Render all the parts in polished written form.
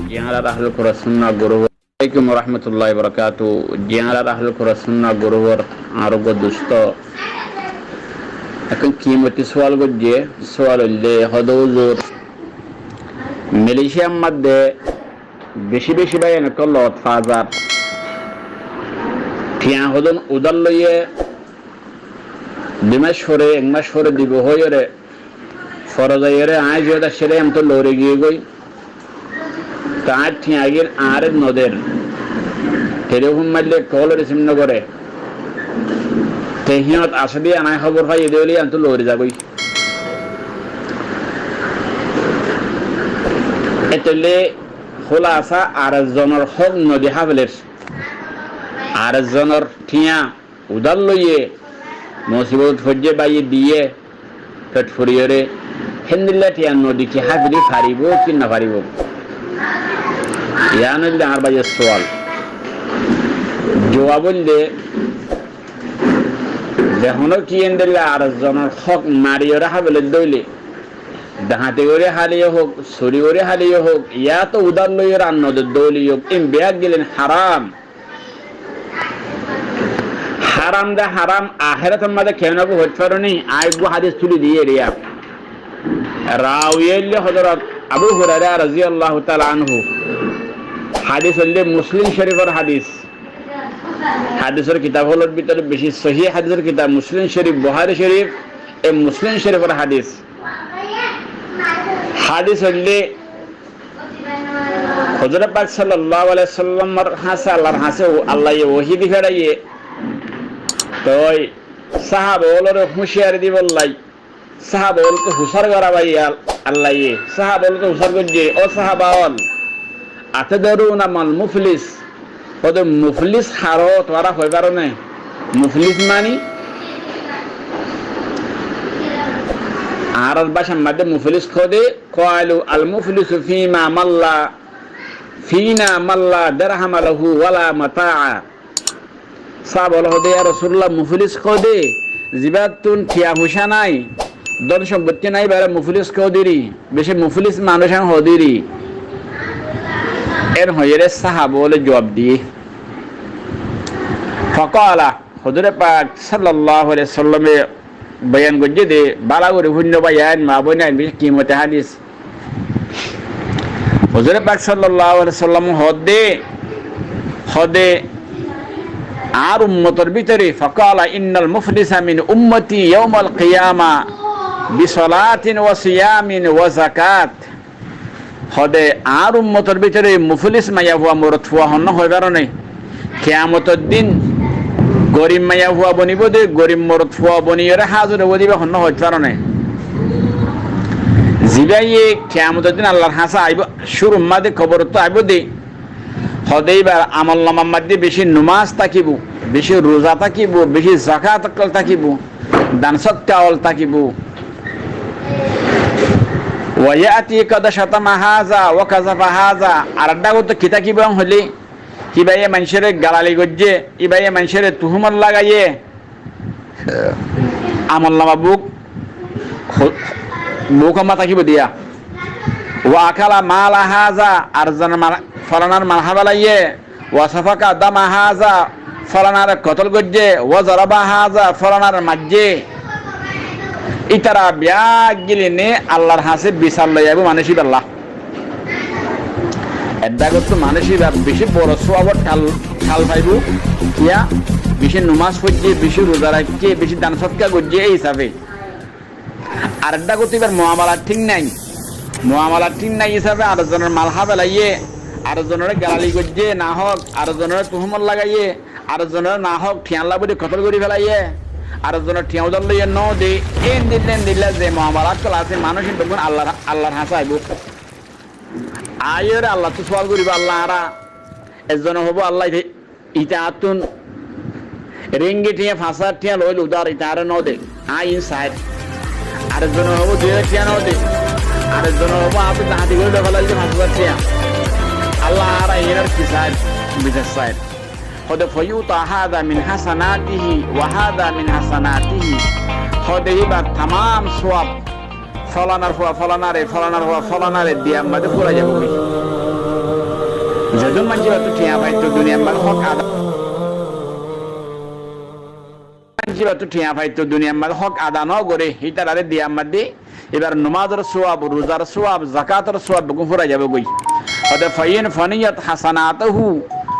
Jiangala ahlul qura sunna guru. Assalamualaikum warahmatullahi wabarakatuh. Jiangala ahlul qura sunna guru arogo dusto. Akan kimati soal gojje soal le hodozur. Malaysia madde beshi beshi bayan kolot fazar. Tiang hodon udalloye dimashore engmashore dibo hoyore. Forazayere ajoda sherem to lore giye তার ঠিয়াগের আর নদের telephone মারলে call receive নকরে তেহিয়ত আসলে আনাই খবর পাই এদের হলে আমি তো লড়ে যাবই এতলে খোলা আসা আর জনের হক নদী হাবলের আর জনের ঠিয়া উদার লইয়ে মুসিবত ফজে বাইয়ে দিয়ে পেট ফুরিয়রে হেন্দিল্লা ঠিয়া নদী কি হাবলি ফারিব কি না ফারিব यान बाजे सवाल जवाब देखो कि हक मारियो हाबले दौले डाहाते करे हालिए होक सरी करे हालिए होक या तो उदार लइयो रान दौली होक इन ब्याग गेलेन हाराम हाराम दा हाराम आखिरत मदे केना को होत पारोनी आइगु हादिस तुली दिए रिया राविये हजरत अबू हुरैरा रज़ियल्लाहु ताआला अन्हु হাদিস হলে মুসলিম শরীফের হাদিস হাদিসের কিতাবগুলোর ভিতরে বেশি সহিহ হাদিসের কিতাব মুসলিম শরীফ বুখারী শরীফ এই মুসলিম শরীফের হাদিস হাদিস হলে হযরত পাক সাল্লাল্লাহু আলাইহি সাল্লামের হাসে আল্লাহর হাসে আল্লাহ ওহী দিখাইয়ে তো সাহাবাওয়ালরে হুঁশিয়ারি দিবল্লাই সাহাবাওয়ালকে হুশার করাবাই আল্লাহ সাহাবাওয়ালকে হুশার করে ও সাহাবাওয়াল আতদারুনা মাল মুফলিস ওদের মুফলিস হারো তোরা হই পারো না মুফলিস মানি আরব ভাষার মধ্যে মুফলিস খোদে ক্বালু আল মুফলিসু ফিনা মাল্লা দিরহাম লাহু ওয়ালা মাতাআ সাহাবা হদে ইয়া রাসূলুল্লাহ মুফলিস খোদে জিবাতুন ঠিয়া হুশা নাই ধন সম্পত্তি নাই বারে মুফলিস খোদিরি বেশি মুফলিস মানুষ হদিরি এর হইরে সাহাবা বলে জবাব দিয়ে ফাকালা হুজুর পাক সাল্লাল্লাহু আলাইহি সাল্লামে বয়ান করছে দে বালা করে হুন্য বয়ান মা বনাই বেশি কিমতে হাদিস হুজুর পাক সাল্লাল্লাহু আলাইহি সাল্লাম হদে আর উম্মতের ভিতরে ফাকালা ইন্নাল মুফলিসা মিন উম্মতি ইয়াউমাল কিয়ামা বিসালাতিন ওয়া সিয়ামিন ওয়া যাকাত হদে আর উম্মতের ভিতরে মুফলিস মাইয়া হুয়া মরত হুয়া হন হইবার নাই কিয়ামতের দিন গরিব মাইয়া হুয়া বনিব দে গরিব মরত হুয়া বনিয়রে হাজর হদিবা হন হইবার নাই জিবাইয়ে কিয়ামতের দিন আল্লাহর হাসা আইব শুরু মাদে খবর তো আইব দে হদেইবার আমল নামার মধ্যে বেশি নামাজ তাকিব বেশি রোজা তাকিব বেশি যাকাত তাকিব দান সদকা তাকিব ওয়ায়াতি কাদ শাতামা হাযা ওয়া কাযাফা হাযা আরডা গত কিতা কিবা হলি কিবায়ে মানুষের গালালি গজ্জে ইবায়ে মানুষের তুহমত লাগাইয়ে আমল নামা বুক মাথা কিব দিয়া ওয়া আকালা মালা হাযা আরজান ফলানার মালহা লাইয়ে ওয়া সাফাকা দামা হাযা ফলানার কতল গজ্জে ওয়া জারাবা হাযা ফলানার মাজ্জে ইতারা ব্যাগ গিলিনে আল্লাহর হাসে বিচার লই যাবো মানুষই আল্লাহ এডা করতো মানুষই বেশি বড় সোয়াবর ঠাল পাইব কিয়া বেশি নমাজ পড়ছে বেশি রোজা রাখছে বেশি দান সৎকার করছে এই হিসাবে আর এডা করতো এবার মুআমালা ঠিক নাই হিসাবে আরেকজনের মালহা বেলাইয়ে আরেকজনের গালালি করছে না হোক আরেকজনের তুহমত লাগাইয়ে আরেকজনের না হোক ঠিয়াল্লা বলে কতল করে ফেলাইয়ে আরেকজনের ঠিয়াউদার লইয়ে ন দে এন দিলে যে মুআমালাত কল আছে মানুষের তখন আল্লাহর হাসা আইব আয়ের আল্লাহ তো সওয়াল করিব আল্লাহ আরা এজন হব আল্লাহ ইটা আতুন রেঙ্গি টিয়া ফাঁসা টিয়া লইল উদার ইটা আর ন দে ইনসাইড আরেকজন হব দুই টিয়া ন দে আরেকজন হব আপনি হাতি করে ফেলাইল যে ফাঁসা টিয়া আল্লাহ আরা এর কি সাইড বিজনেস সাইড হদে ফয়ুতা হাদা মিন হাসানাতিহি ওয়া হাদা মিন হাসানাতিহি হদে এবার তাম সোয়াব ফলানার হওয়া ফলানারে ফলানার হওয়া ফলানারে দিয়ে আমাদের পুরা যাবো যখন মানুষ এবার তো ঠিয়া পাইতো দুনিয়ার মাঝে হক আদা দুনিয়ার মাঝে হক আদা ন করে হিতারে দিয়ে আমাদের এবার নমাজের সোয়াব রোজার সোয়াব যাকাতের সোয়াব বেগুন ফুরা যাবে গই ওতে ফাইন ফানিয়াত হাসানাতুহু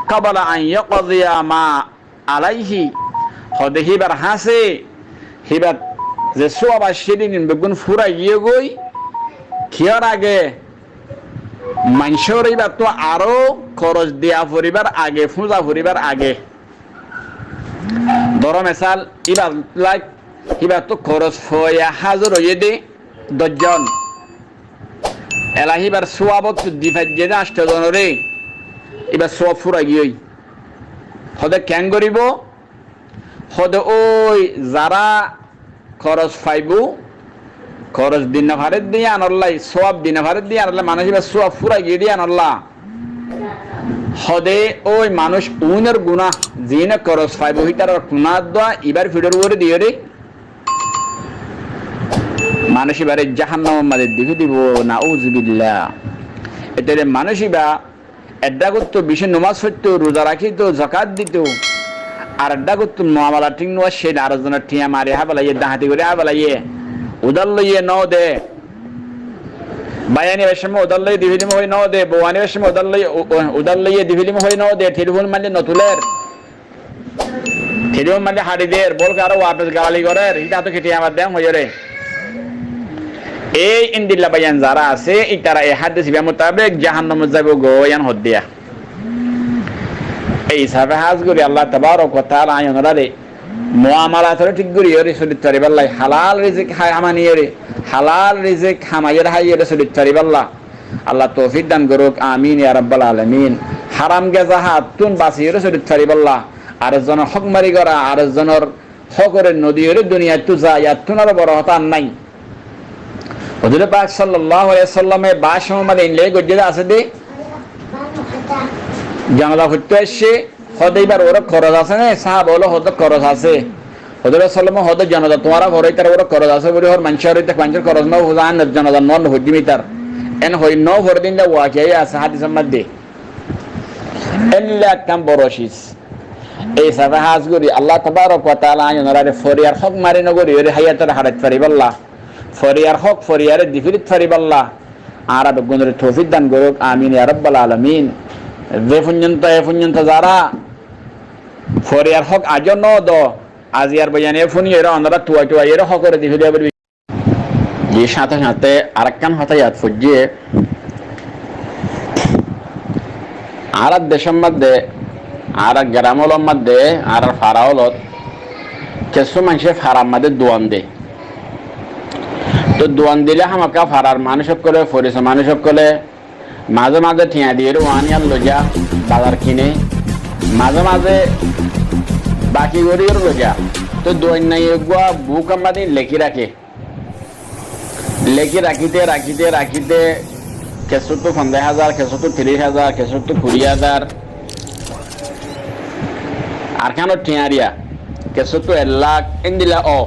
ক্বাবলা আন ইয়াকদিয়া মা আলাইহি হদে হিবার হাসে হিবার যে সোয়াব সেদিন বেগুন ফুরা গিয়ে গই কিয়ার আগে মানুষের এবার তো আরো খরচ দেয়া পরিবার আগে পূজা পরিবার আগে ধরো মেসাল এবার তো খরচ হইয়া হাজার হইয়ে দে 10 জন এলাহিবার সোয়াবত দিফাই যে 8 জনরে এবার সোয়াব ফুরা গিয়ে হদে ক্যাং করিব হদে ওই যারা খরচ পাইব খরচ দিন ভারের দিয়ে আনল্লাই সোয়াব দিন ভারের দিয়ে আনল্লাহ মানুষ এবার সোয়াব ফুরা গিয়ে দিয়ে আনল্লাহ হদে ওই মানুষ উনের গুণা জিনে খরচ পাইব হিটার গুণা দোয়া এবার ফিডর করে দিয়ে রে মানুষ এবারে জাহান্নামের মাঝে দিকে দিব নাউযুবিল্লাহ এটারে মানুষ এবার এড্ডা করতো বিশেষ নমাজ পড়তো রোজা রাখিত যাকাত দিত আর এড্ডা করতো মুআমালা ঠিক নোয়া সে আরেকজনের ঠিয়া মারে হাবলাইয়ে ডাহাতি করে হাবলাইয়ে উদার লইয়ে ন দে বায়ানি বেশম উদার লইয়ে দিভিলিম হই ন দে বওয়ানি বেশম উদার লইয়ে দিভিলিম হই ন দে টেলিফোন মানে নতুলের টেলিফোন মানে হাড়ি দের বল কারো ওয়াপস গালি করে এটা তো কেটে আমার দেন হই রে এই ইন্দিল্লা বায়ান যারা আছে ইতারা এই হাদিস বিয়া মোতাবেক জাহান্নামে যাবে গোয়ান হদ্দিয়া এই সাবে হাজ করি আল্লাহ তাবারক ওয়া তাআলা আয়নরারে মুআমালাত ঠিক করি রে সলিত তারিবাল্লাহ হালাল রিজিক হামানি রে হালাল রিজিক হামাইর হাইরে সলিত তারিবাল্লাহ আল্লাহ তৌফিক দান করুক আমিন ইয়া রাব্বাল আলামিন হারাম গাজাহাত তুন বাসিরে সলিত তারিবাল্লাহ আর জনের হক মারি করা আর জনের হকরে নদী রে দুনিয়া তু যায় তুনার বড় হতা নাই হুজুর পাক সাল্লাল্লাহু আলাইহি সাল্লামে বাসম মানে ইনলে গজ্জে আছে দে জানালা হতে আসে হদেইবার ওরা খরচ আছে না সাহাব বলো হদ খরচ আছে হুজুর সাল্লাল্লাহু হদ জানালা তোমারা ঘরে তার ওরা খরচ আছে বলি হর মানুষের হইতে পাঁচের খরচ নাও হুজান জানালা নন হদি মিটার এন হই নো ভর দিন দা ওয়াকিয়া আছে হাদিসের মধ্যে এল্লা কাম বরশিস এই সাবা হাজ করি আল্লাহ তাবারক ওয়া তাআলা আয়নরারে ফরিয়ার হক মারি নগরি রে হায়াতের হারাত পারিবাল্লাহ ফরিয়ার হক ফরিয়ারে দিফিরিত পারিবাল্লাহ আর গুণরে তৌফিক দান করুক আমিন ইয়া রাব্বাল আলামিন যে পর্যন্ত যারা ফরিয়ার হক আজও ন দ আজিয়ার বয়ানে ফোনি এরা অন্যরা টুয়া এরা হক করে দিফিলি আবার যে সাথে সাথে আরেকখান হতা ইয়াদ ফুজিয়ে আর দেশের মধ্যে আর গ্রামগুলোর মধ্যে আর ফারাওলত কিছু মানুষের ফারার মধ্যে দোয়ান দেয় তো দোয়ান দিলে আমাকে ফারার মানুষ করে ফরিস মানুষ করে মাঝে মাঝে ঠিয়া দিয়ে ওয়ানিয়ার লজা বাজার কিনে মাঝে মাঝে বাকি গড়িয়ে লজা তো দোয়ান নাই গুয়া বুক আমাদের লেখি রাখে লেখি রাখিতে কেসো তো 15,000 কেসো তো 30,000 কেসো তো 20,000 আর কেন ঠিয়ারিয়া কেসো তো 1 লাখ ইন্দিলা ও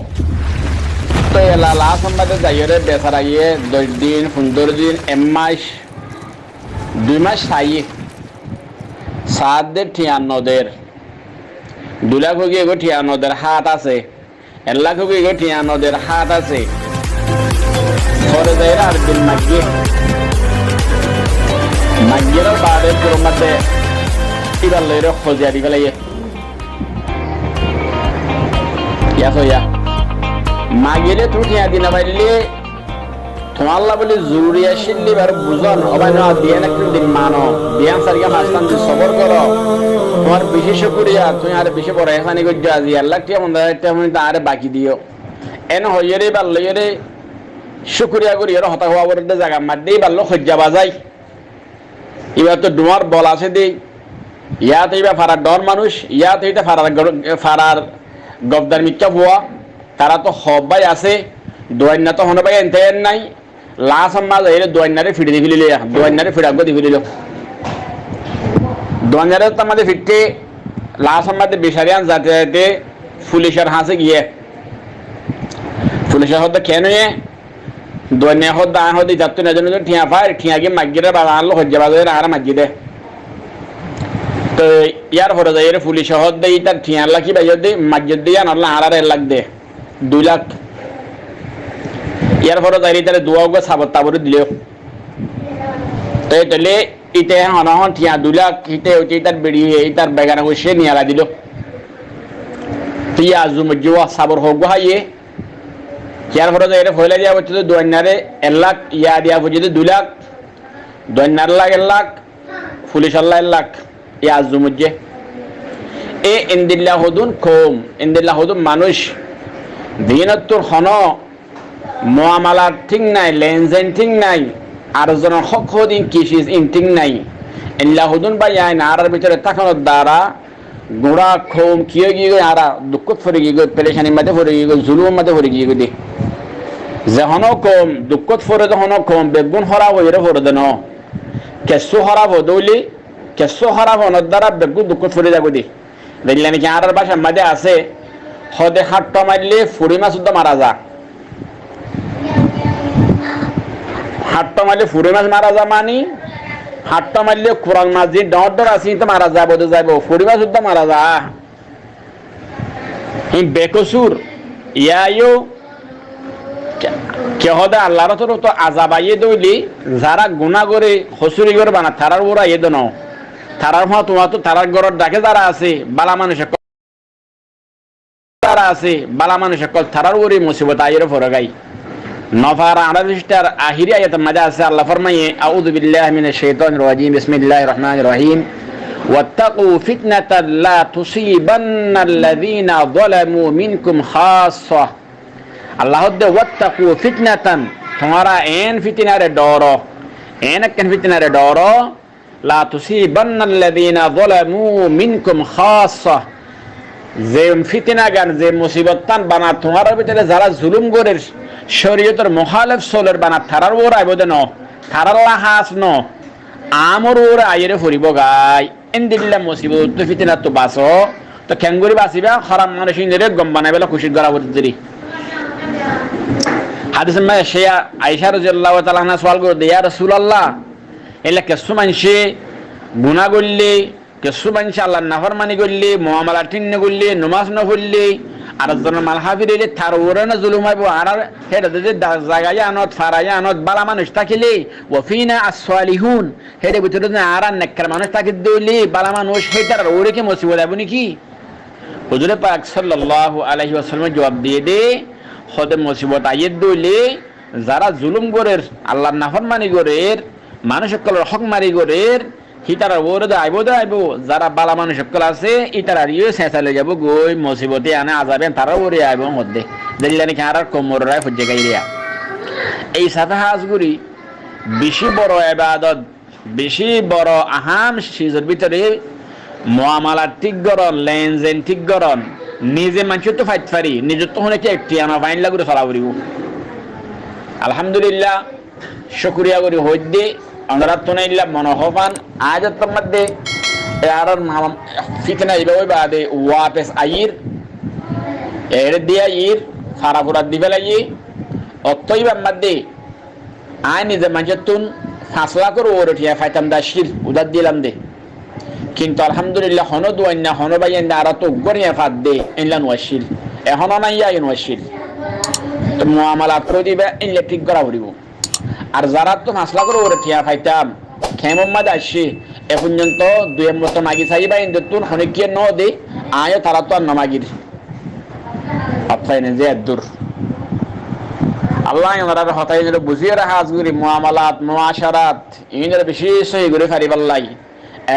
তো এলা লাশ আমাদের যাইরে বেচারা গিয়ে 10 দিন 15 দিন 1 মাস 2 মাস চাই 7 দের 93 2 লাখ গিয়ে 93 হাত আছে 1 লাখ গিয়ে 93 হাত আছে পরে যাইরে আর দিন মাগিয়ে বাদে পুরো মধ্যে এবার লইরে খোঁজা দিবে লাগে ইয়া মাগিলে তুমি ঠিয়া দিনা পাইলে তোমার বলে জরুরি আসিলি বার বুঝন অবাই না দিয়ে না কিন্তু দিন মানো বিয়ান সারিয়া মাস্তান সবর করো তোমার বেশি শুকরিয়া তুমি আর বেশি বড় এখানে গজ্জা আজি আল্লাহ টিয়া মন্দ আরে বাকি দিও এন হইরে বা লইরে শুকরিয়া করি এর হতা হওয়া বড় জায়গা মার দেই বাল্লো খজ্জা বাজাই এবার তো ডুমার বল আছে দেই ইয়াতে এবার ফারার ডর মানুষ ইয়াতে এটা ফারার গবদার মিথ্যা ভুয়া তারা তো হবাই আছে দোয়ান্না তো হন ভাই এনতে নাই লাশ আম্মা যাইরে দোয়ান্নারে ফিড়ে দিবিলে দোয়ান্নারে ফিড়াগো দিবিলে দোয়ান্নারে তো আমাদের ফিটতে লাশ আম্মাতে বিশারিয়ান যাতে পুলিশের হাসে গিয়ে পুলিশের হদ্দে কেন দৈন্য হদ্দা হদ্দি যাত্র না জন্য ঠিয়া পায় ঠিয়া গিয়ে মাগিরে বাবা আনলো হজ্জা বাজারে আর মাগিদে তো ইয়ার পরে যাই পুলিশের হদ্দে তার ঠিয়া লাখি বাইর দে মাগির দিয়ে আনলো আর 1 লাখ দে 2 লাখ ইয়ার পরে যাই তার দোয়া গো সাবত তাবরে দিলেও তো তাহলে ইতে হন ঠিয়া 2 লাখ ইতে হচ্ছে তার বেরিয়ে তার বেগানা বসে নিয়ে আলা দিল তিয়া জুমজুয়া সাবর হোক হাইয়ে ইয়ার পরে যাই ফয়লা দিয়া হচ্ছে দৈন্যারে 1 লাখ ইয়া দিয়া হচ্ছে 2 লাখ দৈন্যার লাখ 1 লাখ পুলিশ আল্লাহ 1 লাখ ইয়া জুমজে এ ইন্দিল্লাহ হুদুন কম ইন্দিল্লাহ হুদুন মানুষ দিনত্তর হন মুআমালাত ঠিক নাই লেনদেন ঠিক নাই আর জন হক হদিন কিসিস ইন ঠিক নাই ইল্লাহ হুদুন বা আইন আর ভিতরে তাকানোর দ্বারা গোড়া খোম কিয়ে গিয়ে আরা দুঃখ ফরে গিয়ে পেরেশানির মধ্যে ফরে গিয়ে জুলুমের মধ্যে ফরে গিয়ে দে যখন কম দুঃখ ফরে যখন কম বেগুন হরা হইরে ফরে দেন কেসু হরা হদৌলি কেসু হরা হনোর দ্বারা বেগুন দুঃখ ফরে যাবো দি দেখলেন নাকি আর বাসার মধ্যে আছে হদে হাট্টা মারলে ফুড়ি মাছ উদ্দা মারা যা হাট্টা মারলে ফুড়ি মাছ মারা যা মানি হাট্টা মারলে কোরআন মাছ যে ডর আছে তো মারা যাব যাইব ফুড়ি মাছ উদ্দা মারা যা বেকসুর ইয়াইও কে হদে আল্লাহর তরফ তো আযাব আইয়ে দইলি যারা গুনাহ করে হসুরি করে বানা তারার ওরা আইয়ে দন তারার মা তোমার তো তারার ঘরের ডাকে যারা আছে বালা মানুষ যারা আছে বালা মানুষ সকল তারার ওরে মুসিবত আইরে ফরগাই নফার আনাদিস্টার আখিরি আয়াতের মধ্যে আছে আল্লাহ ফরমায়ে আউযু বিল্লাহি মিনাশ শাইতানির রাজিম বিসমিল্লাহির রহমানির রহিম ওয়াত্তাকু ফিতনাতাল লা তুসিবান্নাল্লাযীনা যালামু মিনকুম খাসসা আল্লাহ দে ওয়াত্তাকু ফিতনাতান তোমারা এন ফিতনারে ডরো এন কেন ফিতনারে ডরো লা তুসিবান্নাল্লাযীনা যালামু মিনকুম খাসসা যে ফিতনা গান যে মুসিবত তান বানা তোমার ভিতরে যারা জুলুম করে শরীয়তের মুখালিফ চলের বানা থারার ওর আইব দেন থারার হাস ন আমর ওর আইরে ফুরিব গাই ইন্দিল্লা মুসিবত তো ফিতনা তো বাসো তো খেঙ্গুরি বাসিবা খারাপ মানুষ ইন্দরে গম বানাইবেলা খুশি করা হতে হাদিস মে শেয়া আয়েশা রাদিয়াল্লাহু তাআলা আনহা সওয়াল করে ইয়া রাসূলুল্লাহ এলা কেসু মানসে গুনাহ করলে কেসু মানসে আল্লাহর নাফরমানি করলে মুআমালা ঠিক না করলে নামাজ না পড়লে আর জন মাল হাফিরিলে তার ওরে না জুলুম হইব আর হেডা যে জায়গায় আনত ফারায় আনত বালা মানুষ থাকিলে ওয়াফিনা as-সালিহুন হেডে ভিতরে না আর নেককার মানুষ থাকি দইলে বালা মানুষ হেটার ওরে কি মুসিবত আইব নাকি হুজুর পাক সাল্লাল্লাহু আলাইহি ওয়াসাল্লাম জবাব দিয়ে দে হদে মুসিবত আইয়ে দইলে যারা জুলুম করে আল্লাহর নাফরমানি করে মানুষ সকলের হক মারি করে হিতারা ওরে আইব যারা বালা মানুষ সকল আছে ইতারা রিও শেষালে যাব গই মুসিবতে আনে আযাবেন তারা ওরে আইব মধ্যে দিল্লানি খারার কোমররায় ফুজে গাইরিয়া এই সাফা হাজগুরি বেশি বড় ইবাদত বেশি বড় আহাম সিজর ভিতরে মুআমালা ঠিক গরন লেনদেন ঠিক গরন নিজে মানুষ তো ফাইট পারি নিজে তো হনে কি একটি আনা ফাইন লাগুরে ফলা করিব আলহামদুলিল্লাহ শুকরিয়া করি হইদে আমরা তো নাইলা মনোহবান আজতের মধ্যে আর ফিতনা ইবাই বাদে ওয়াপস আইর এর দিয়া ইর ফারাফুরা দিবেলাই অতইবার মধ্যে আই নিজে মাঝতুন 5 লাখের ওর উঠিয়া ফাইতাম দাশির উদার দিলাম দে কিন্তু আলহামদুলিল্লাহ হনো দুয়াইনা হনো বাইন আর তো গরিয়া ফাদ দে ইনলান ওয়াশিল এখনো নাই ইন ওয়াশিল তো মুআমালা প্রদিবা ইনলে ঠিক করা হইব আর যারা তো 5 লাখের ওরে ঠিয়া ফাইতাম খেমম্মাদ আসি এ পর্যন্ত 2 মতো মাগি চাইবা ইন তুন হনে কি ন দে আয়ো তারা তো আর নামাগির আপাইনে যে দূর আল্লাহ আমাদের হতাই যেন বুঝিয়ে রাখা আজগুরি মুআমালাত মুআশারাত ইনের বিশেষ সহি করে ফারিবাল্লাই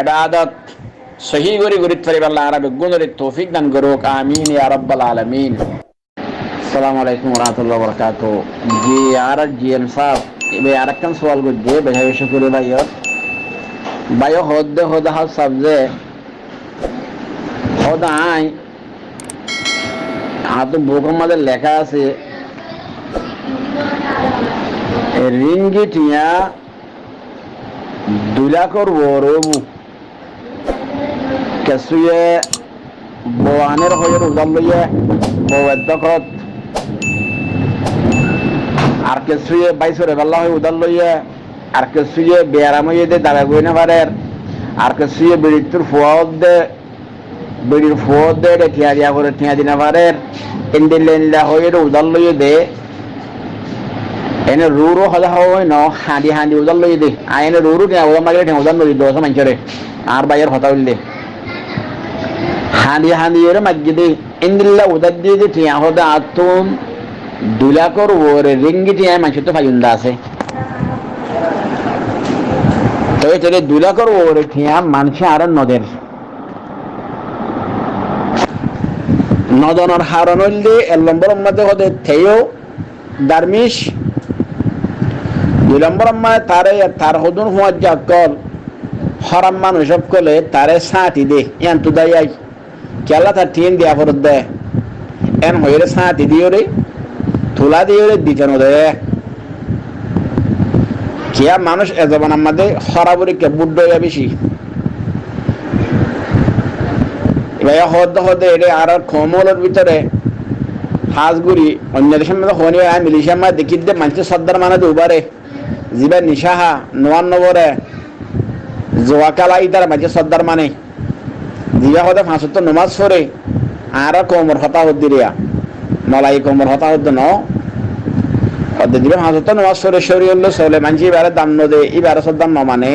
ইবাদত সহি করে ফারিবাল্লাহ আরবে গুণের তৌফিক দান করুক আমিন ইয়া রাব্বাল আলামিন আসসালামু আলাইকুম ওয়া রাহমাতুল্লাহি ওয়া বারাকাতুহু জি আর জিএম সাহেব এবে আরেকটা সওয়াল করতে বেশি শুকরিয়া ভাইও হদে হাস সাবজে হদাই আতো বুকের মধ্যে লেখা আছে রিঙ্গিটিয়া 2 লাখের বড়বু কেসুয়ে বোয়ানের হয়ে উদাল লইয়ে বৌদ্ধকত আর কে শুয়ে বাইসরে বেলা হয় উদার লইয়া আর কে শুয়ে বেয়ারাম হইয়ে দে দাবা গই না পারের আর কে শুয়ে বেড়ির ফুয়াও দে বেড়ির ফুয়াও দে ঠিয়া দিয়া করে ঠিয়া দিনা পারের এন্ডিল্লা হয়ে উদার লইয়ে দে এনে রুরু হজা হয় ন হাঁদি হাঁদি উদার লইয়ে দে আর এনে রুরু ঠিয়া উদার মাগলে ঠিয়া উদার লইয়ে দোষ মাঞ্চরে আর বাইয়ের হতা হইলে হাঁদি হাঁদি এর মাগি দে এন্ডিল্লা উদার দিয়ে দে ঠিয়া হদা আতুম 2 লাখ ওরে রিঙ্গি ঠিয়া মাঞ্চে তো ফাইন্দা আছে তো এতে 2 লাখ ওরে ঠিয়া মানছে আর নদের নদনের হারণ হইলে এর নম্বর মধ্যে হদে থেও দারমিশ 2 নম্বর মায় তারে তার হদুন হওয়ার যাকল হরাম মানুষ সব কলে তারে সাঁতি দে ইয়ান তু দাই কেলা তার টিন দিয়া ফরত দে এন হইরে সাঁতি দিও রে তুলা দিয়ে রে দিতে নদে কিয়া মানুষ এ জবানার মধ্যে হরাবরি কে বুদ্ধ হইয়া বেশি এবার হদে এটা আর কমলের ভিতরে হাজগুড়ি অন্য দেশের মধ্যে হনি মিলিশিয়ার মধ্যে দেখি দে মানুষের সর্দার মানে দুবারে জিবা নিশাহা নোয়ান নবরে জোয়াকালা ইতার মানুষের সর্দার মানে জিবা হদে ফাঁসত নমাজ পড়ে আর কোমর হতা হদ্দিরিয়া নলাই কোমর হতা হদ্দ ন হদ্দে দিবে ফাঁসত নমাজ পড়ে শরীর চলে মানুষ এবারে দাম নদে এবারে সর্দার ন মানে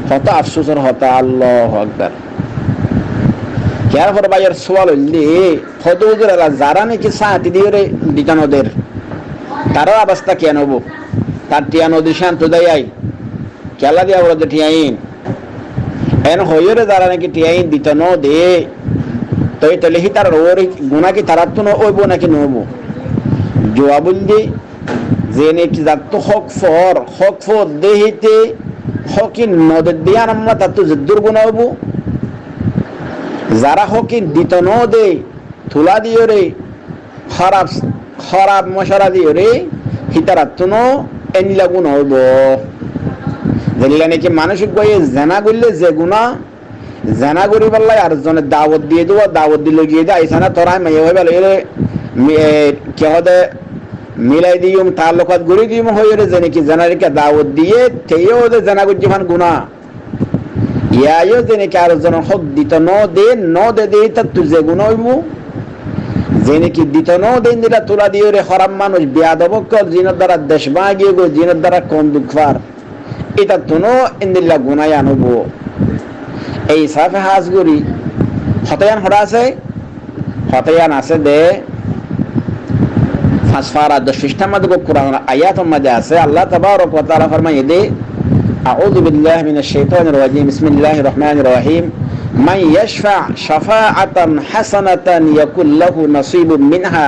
কত আফসোসের হতা আল্লাহু আকবার কেয়ার পর বাইয়ের সোয়াল হইলে কত হুজুরেরা যারা নাকি সাঁতি দিয়ে রে দিতানোদের তারও অবস্থা কেন হবো তার টিয়া নদী শান্ত দেয় কেলা দিয়া বলতে টিয়াইন এন হইরে যারা নাকি টিয়াইন দিতানো দে তো এই তাহলে তার ওর গুণা কি তারা তো ওইব নাকি নবো জবাবুল দি যে নাকি যার তো হক ফর দেহিতে হকিন নদের দিয়া আমরা তার তো যদ্দুর গুণা হবো যারা হকিন দিত ন দে তুলা দিও রে খারাপ মশারা দিও রে হিতারাত তো এনিলা গুণ হইব যেগুলা নাকি মানসিক বইয়ে জেনা করলে যে গুণা জেনা করি পারলাই আর জনের দাওয়াত দিয়ে দেবো দাওয়াত দিলে গিয়ে দে আইসা না তোরা মেয়ে হয়ে পেলে কে হদে মিলাই দিম তার লোকাত গড়ি দিম হয়ে রে যে নাকি জেনারিকে দাওয়াত দিয়ে তেও ওদের জেনা করছি ফান গুণা ইয়ায়ো যে নাকি আর জনের হক দিত ন দে দে তার তুই যে গুণ হইমু যে নাকি দিত ন দিন দিলা তোলা দিয়ে রে খরাম মানুষ বেয়াদব কর জিনের দ্বারা দেশ ভাগিয়ে গো জিনের দ্বারা কম দুঃখার এটা তুনো ইন্দিল্লা গুনায় আনব এই সাফে হাজগুড়ি হতায়ান হরা আছে হতায়ান আছে দে ফাসফারা 10 পৃষ্ঠার মধ্যে কোরআন আয়াতের মধ্যে আছে আল্লাহ তাবারক ওয়া তাআলা ফরমায় দে আউযু বিল্লাহি মিনাশ শাইতানির রাজিম বিসমিল্লাহির রহমানির রহিম মান ইয়াশফা শাফাআতান হাসানাতান ইয়াকুল লাহু নাসিবুম মিনহা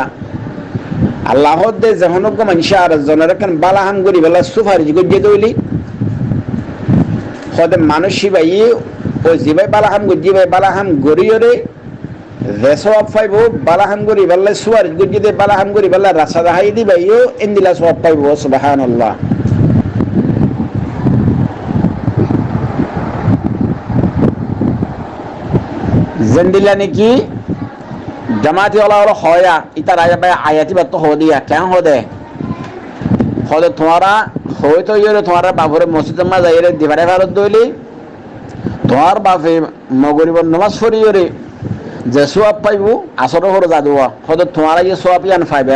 আল্লাহ দে জাহান্নাম মানুষার জনের কান বালাহাম গরি বলা সুফারিশ গজে দইলি খোদে মানুষই ভাই ও জিবাই বালাহাম গজিবাই বালাহাম গরিয়রে রেসওয়াব পাইবো বালাহাম গরি বলা সুফারিশ গজে দে বালাহাম গরি বলা রাসা দাহাই দিবাইও ইন্দিলা সওয়াব পাইবো সুবহানাল্লাহ জেন্দিলা নাকি জামাতি ওলা হয়া ইতার আয়াতি বাত হো দিয়া কেন হো দে তোমারা হয়তো ইয়ে তোমার বাপরে মসজিদের মা যাই রে দিবারে ভারত দইলি তোমার বাপে মগরিবর নমাজ পড়িও রে যে সোয়াব পাইব আসর হর যাদুয়া হয়তো তোমারা ইয়ে সোয়াব ইয়ান পাইবে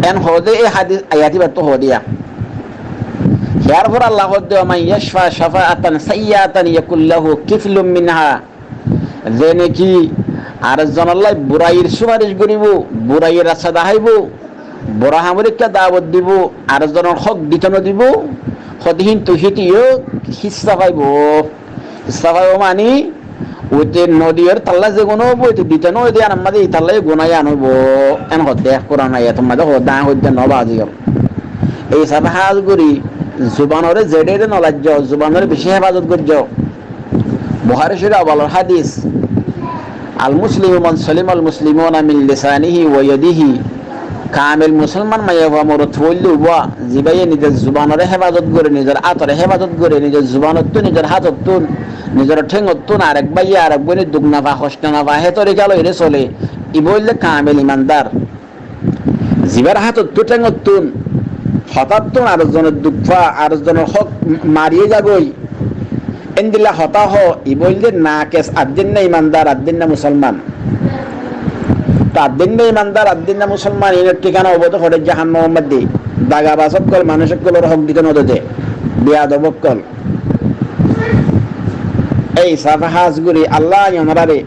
এন হদে এই হাদিস আয়াতি বাত হো দিয়া ইয়ার পর আল্লাহ হদে মাই ইয়াশফা শাফাআতান সাইয়াতান ইয়াকুল লাহু কিফলুম মিনহা যে নাকি আর জনাল্লাহ বুড়াইয়ের সুপারিশ করিব বুড়াইয়ের রাস্তা দেখাইব বুড়া হামরিককে দাওয়াত দিব আর জনের হক দিতন দিব সদিহীন তুহিতিও হিস্সা পাইব মানে ওইতে নদীর তাল্লা যে গুণ হবো ওইতে দিতন ওই দিয়ে আমাদের এই তাল্লাই গুণাই আনব এন হদ্দে কোরআন আয়াত আমাদের হদ্দা হদ্দে নবা আজিকাল এই সব হাজ করি জুবানরে জেডে নলাজ্য জুবানরে বেশি হেফাজত করছ বুখারী শরীফ আওয়াল হাদিস আল মুসলিমু মান সালিমাল মুসলিমুনা মিন লিসানিহি ওয়া ইয়াদিহি কামিল মুসলমান মাইয়া মরত হইলে ওয়া জিবাইয়ে নিজের জুবানরে হেফাজত করে নিজের আতরে হেফাজত করে নিজের জুবানত তো নিজের হাতত তো নিজের ঠেঙ্গত তো আরেক বাইয়ে আরেক বইনে দুগনা বা হস্ত না বা হে তরিকা লইরে চলে ই বললে কামিল ইমানদার জিবার হাতত তুটেঙতুন হঠাৎ আরেকজনের দুঃখা আরেকজনের হক মারিয়ে যাবই এন্দিল্লা হতাহ ই বললে না কেস আদিন না ইমানদার আদিন না মুসলমান তো আদিন না ইমানদার আদিন না মুসলমান এর ঠিকানা অবত হরে জাহান মোহাম্মদ দি দাগাবাসক কল মানুষের কলর হক দিতে নদে বেয়াদবক কল এই সাফাহাজগুলি আল্লাহ ওনারে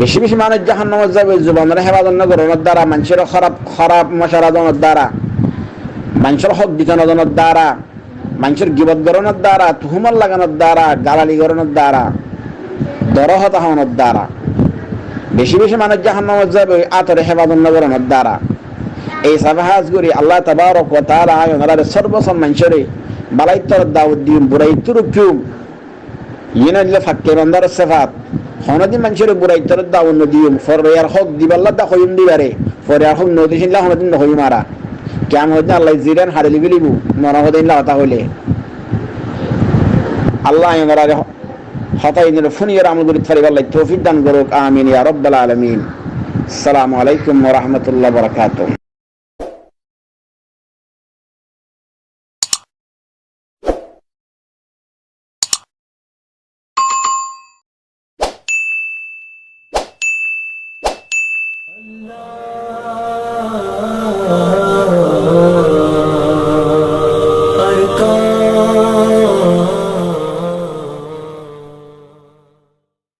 বেশি বেশি মানুষ জাহান্নামে যাবে জুবানের হেফাজত না করার দ্বারা মানুষের খারাপ খারাপ মশারাজনের দ্বারা মানুষের হক দিকানোর দ্বারা মানুষের গিবত গরণের দ্বারা তুহুমল লাগানোর দ্বারা গালালি গরণের দ্বারা দরহতা হওয়ানোর দ্বারা বেশি বেশি মানুষ জাহান্নামে যাবে আতরে হেফাজত না করানোর দ্বারা এই সাফাহাজগুলি আল্লাহ তাবারক ওয়া তাআলা ওনারে সর্বসম মানুষের বালাইতর দাউদ দিন বুরাইতুর কিউম ইনাল্লা ফাক্কে বান্দার সিফাত হনদি মানুষের বুরাইতর দাউদ নদিম ফরিয়ার হক দিবাল্লাহ দা কইম দিবারে ফরিয়ার হক নদিছিলা হনদিন হই মারা কেমন হইতে আল্লাহ জিরান হারিলি বিলিবু নরহদিন লাতা হইলে আল্লাহ ওনারে হতাইনের ফুনিয়ার আমলগুলি ফরিবাল্লাহ তৌফিক দান করুক আমিন ইয়া রাব্বাল আলামিন আসসালামু আলাইকুম ওয়া রাহমাতুল্লাহি ওয়া বারাকাতুহু Allah